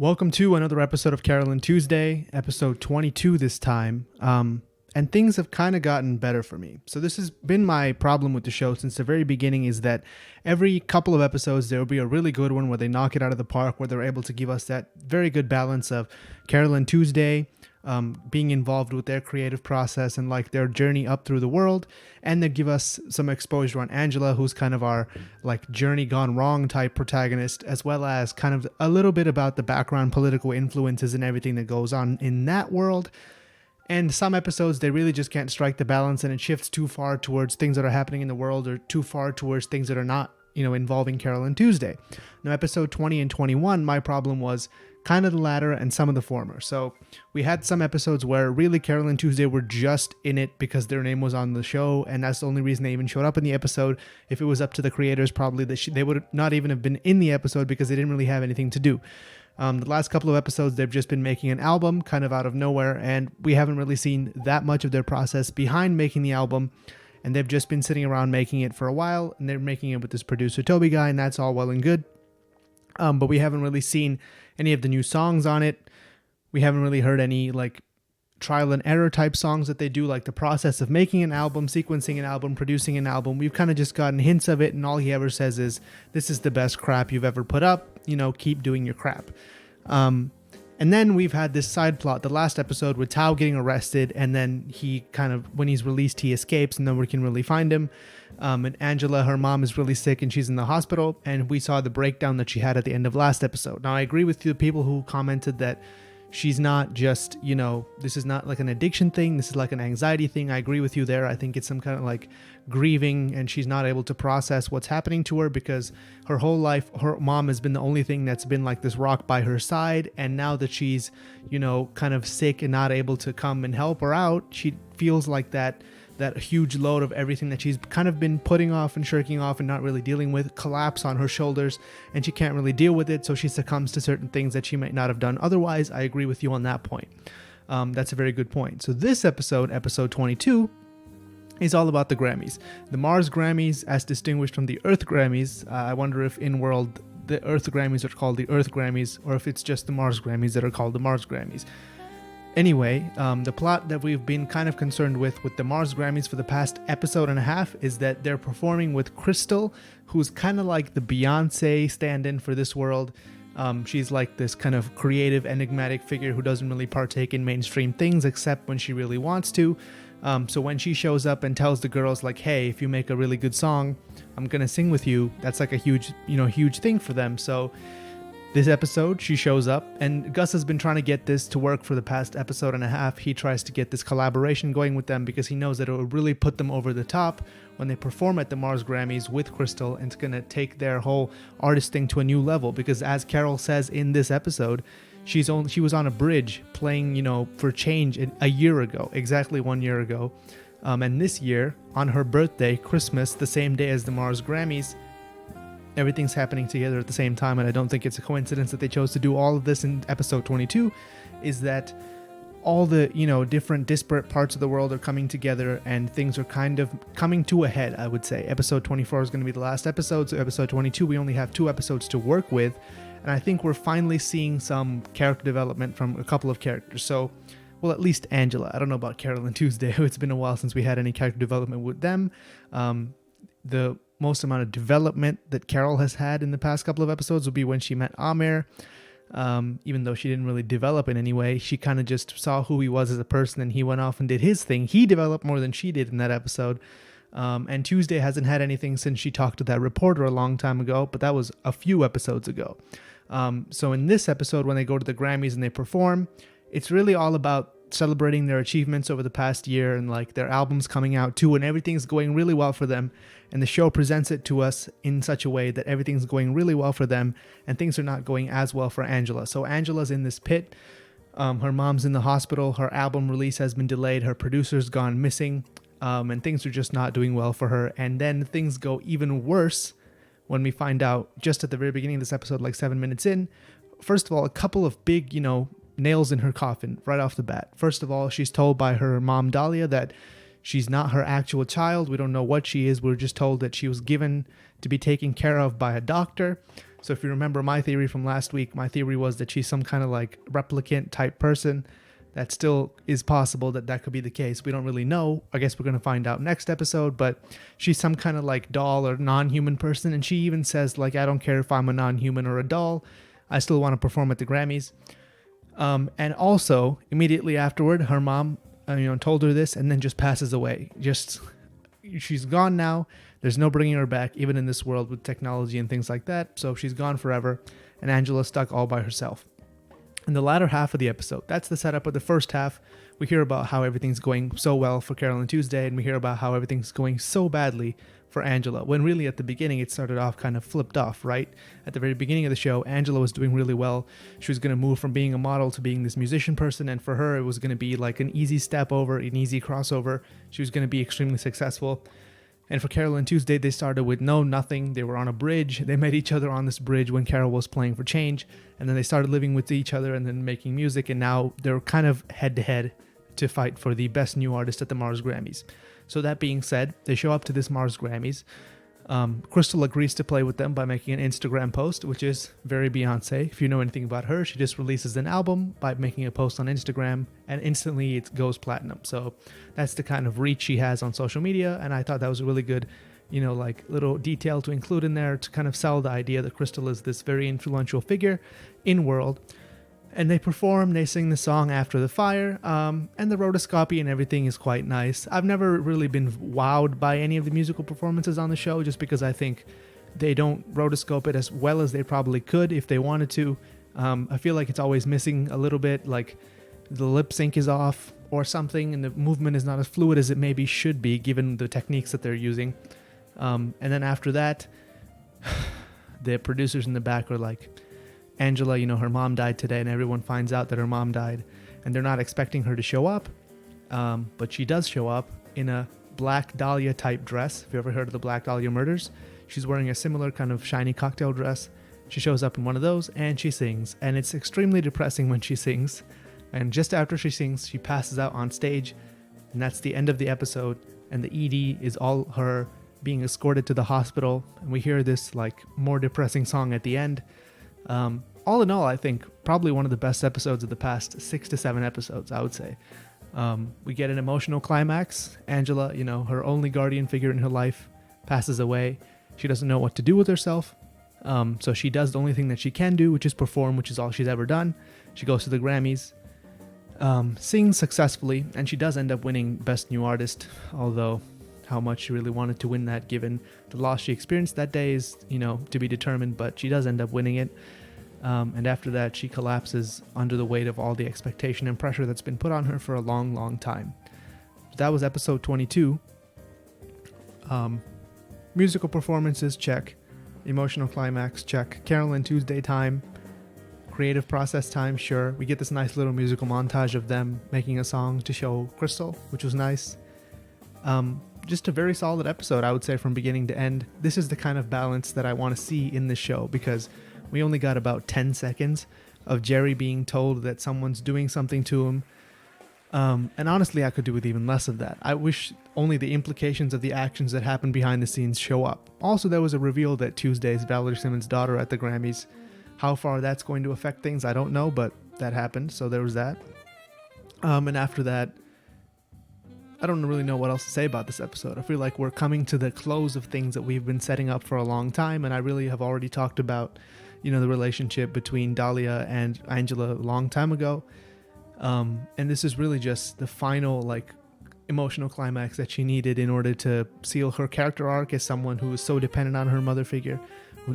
Welcome to another episode of Carole and Tuesday, episode 22 this time. And things have kind of gotten better for me. So this has been my problem with the show since the very beginning, is that every couple of episodes there will be a really good one where they knock it out of the park, where they're able to give us that very good balance of Carole and Tuesday being involved with their creative process and like their journey up through the world, and they give us some exposure on Angela, who's kind of our like journey gone wrong type protagonist, as well as kind of a little bit about the background political influences and everything that goes on in that world. And some episodes, they really just can't strike the balance, and it shifts too far towards things that are happening in the world or too far towards things that are not, involving Carole and Tuesday. Now, episode 20 and 21, my problem was kind of the latter and some of the former. So we had some episodes where really Carole and Tuesday were just in it because their name was on the show, and that's the only reason they even showed up in the episode. If it was up to the creators, probably they would not even have been in the episode because they didn't really have anything to do. The last couple of episodes, they've just been making an album kind of out of nowhere, and we haven't really seen that much of their process behind making the album, and they've just been sitting around making it for a while, and they're making it with this producer Toby guy, and that's all well and good. But we haven't really seen any of the new songs on it. We haven't really heard any like trial and error type songs that they do, like the process of making an album, sequencing an album, producing an album. We've kind of just gotten hints of it, and all he ever says is, "This is the best crap you've ever put up. Keep doing your crap." And then we've had this side plot, the last episode, with Tao getting arrested, and then he kind of, when he's released, he escapes, and then we can really find him. And Angela, her mom, is really sick, and she's in the hospital, and we saw the breakdown that she had at the end of last episode. Now, I agree with the people who commented that she's not just, this is not like an addiction thing. This is like an anxiety thing. I agree with you there. I think it's some kind of like grieving, and she's not able to process what's happening to her because her whole life, her mom has been the only thing that's been like this rock by her side. And now that she's, kind of sick and not able to come and help her out, she feels like that huge load of everything that she's kind of been putting off and shirking off and not really dealing with collapse on her shoulders, and she can't really deal with it, so she succumbs to certain things that she might not have done otherwise. I agree with you on that point. That's a very good point. So this episode 22, is all about the Grammys. The Mars Grammys as distinguished from the Earth Grammys. I wonder if in world the Earth Grammys are called the Earth Grammys, or if it's just the Mars Grammys that are called the Mars Grammys. Anyway, the plot that we've been kind of concerned with the Mars Grammys for the past episode and a half is that they're performing with Crystal, who's kind of like the Beyonce stand-in for this world. She's like this kind of creative, enigmatic figure who doesn't really partake in mainstream things except when she really wants to. So when she shows up and tells the girls like, hey, if you make a really good song, I'm going to sing with you, that's like a huge thing for them. So this episode, she shows up, and Gus has been trying to get this to work for the past episode and a half. He tries to get this collaboration going with them because he knows that it will really put them over the top when they perform at the Mars Grammys with Crystal, and it's going to take their whole artist thing to a new level. Because as Carole says in this episode, she was on a bridge playing, for change a year ago, exactly 1 year ago. And this year, on her birthday, Christmas, the same day as the Mars Grammys, everything's happening together at the same time, and I don't think it's a coincidence that they chose to do all of this in episode 22, is that all the, different disparate parts of the world are coming together, and things are kind of coming to a head, I would say. Episode 24 is going to be the last episode, so episode 22, we only have 2 episodes to work with, and I think we're finally seeing some character development from a couple of characters. So, well, at least Angela. I don't know about Carole and Tuesday. It's been a while since we had any character development with them. The most amount of development that Carole has had in the past couple of episodes will be when she met Amir. Even though she didn't really develop in any way, she kind of just saw who he was as a person, and he went off and did his thing. He developed more than she did in that episode. And Tuesday hasn't had anything since she talked to that reporter a long time ago, but that was a few episodes ago. So in this episode, when they go to the Grammys and they perform, it's really all about celebrating their achievements over the past year, and like their albums coming out too, and everything's going really well for them, and the show presents it to us in such a way that everything's going really well for them, and things are not going as well for Angela. So Angela's in this pit, her mom's in the hospital, her album release has been delayed, her producer's gone missing, and things are just not doing well for her. And then things go even worse when we find out just at the very beginning of this episode, like 7 minutes in. First of all, a couple of big, nails in her coffin right off the bat. First of all, she's told by her mom, Dahlia, that she's not her actual child. We don't know what she is. We're just told that she was given to be taken care of by a doctor. So if you remember my theory from last week, my theory was that she's some kind of like replicant type person. That still is possible that could be the case. We don't really know. I guess we're going to find out next episode, but she's some kind of like doll or non-human person. And she even says like, I don't care if I'm a non-human or a doll. I still want to perform at the Grammys. And also immediately afterward, her mom, told her this and then just passes away. She's gone now. There's no bringing her back, even in this world with technology and things like that. So she's gone forever. And Angela's stuck all by herself. In the latter half of the episode, that's the setup of the first half. We hear about how everything's going so well for Carole and Tuesday, and we hear about how everything's going so badly for Angela, when really at the beginning it started off kind of flipped off, right? At the very beginning of the show, Angela was doing really well. She was going to move from being a model to being this musician person, and for her it was going to be like an easy step over, an easy crossover. She was going to be extremely successful. And for Carole and Tuesday, they started with nothing. They were on a bridge. They met each other on this bridge when Carole was playing for change. And then they started living with each other and then making music. And now they're kind of head to head to fight for the best new artist at the Mars Grammys. So that being said, they show up to this Mars Grammys. Crystal agrees to play with them by making an Instagram post, which is very Beyonce. If you know anything about her, she just releases an album by making a post on Instagram and instantly it goes platinum. So that's the kind of reach she has on social media. And I thought that was a really good, little detail to include in there to kind of sell the idea that Crystal is this very influential figure in world. And they perform, they sing the song After the Fire, and the rotoscopy and everything is quite nice. I've never really been wowed by any of the musical performances on the show just because I think they don't rotoscope it as well as they probably could if they wanted to. I feel like it's always missing a little bit, like the lip sync is off or something, and the movement is not as fluid as it maybe should be given the techniques that they're using. And then after that, the producers in the back are like, Angela, her mom died today, and everyone finds out that her mom died, and they're not expecting her to show up, but she does show up in a Black Dahlia type dress. Have you ever heard of the Black Dahlia murders? She's wearing a similar kind of shiny cocktail dress. She shows up in one of those, and she sings, and it's extremely depressing when she sings, and just after she sings, she passes out on stage, and that's the end of the episode, and the ED is all her being escorted to the hospital, and we hear this like more depressing song at the end. All in all, I think probably one of the best episodes of the past 6 to 7 episodes, I would say. We get an emotional climax. Angela, her only guardian figure in her life, passes away. She doesn't know what to do with herself. So she does the only thing that she can do, which is perform, which is all she's ever done. She goes to the Grammys, sings successfully, and she does end up winning Best New Artist, although how much she really wanted to win that given the loss she experienced that day is, to be determined, but she does end up winning it. And after that, she collapses under the weight of all the expectation and pressure that's been put on her for a long, long time. So that was episode 22. Musical performances, check. Emotional climax, check. Carole and Tuesday time. Creative process time, sure. We get this nice little musical montage of them making a song to show Crystal, which was nice. Just a very solid episode, I would say, from beginning to end. This is the kind of balance that I want to see in this show, because we only got about 10 seconds of Jerry being told that someone's doing something to him. And honestly, I could do with even less of that. I wish only the implications of the actions that happen behind the scenes show up. Also, there was a reveal that Tuesday's Valerie Simmons' daughter at the Grammys. How far that's going to affect things, I don't know, but that happened, so there was that. And after that, I don't really know what else to say about this episode. I feel like we're coming to the close of things that we've been setting up for a long time, and I really have already talked about, the relationship between Dahlia and Angela a long time ago. And this is really just the final, emotional climax that she needed in order to seal her character arc as someone who is so dependent on her mother figure,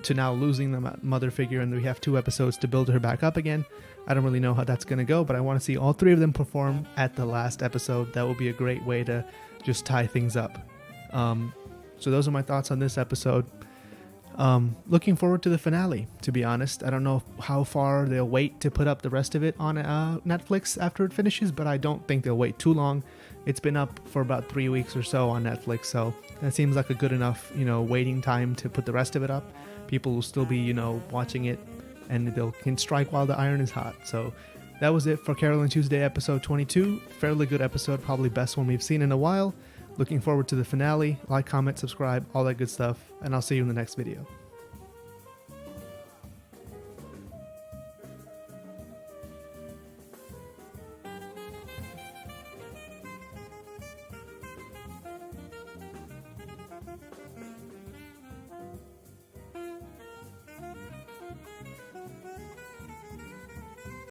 to now losing the mother figure, and we have 2 episodes to build her back up again. I don't really know how that's going to go, but I want to see all 3 of them perform at the last episode. That will be a great way to just tie things up. So those are my thoughts on this episode. Looking forward to the finale, to be honest. I don't know how far they'll wait to put up the rest of it on Netflix after it finishes, but I don't think they'll wait too long. It's been up for about 3 weeks or so on Netflix, so that seems like a good enough, waiting time to put the rest of it up. People will still be, watching it, and they can strike while the iron is hot. So that was it for Carole and Tuesday episode 22. Fairly good episode, probably best one we've seen in a while. Looking forward to the finale. Like, comment, subscribe, all that good stuff, and I'll see you in the next video.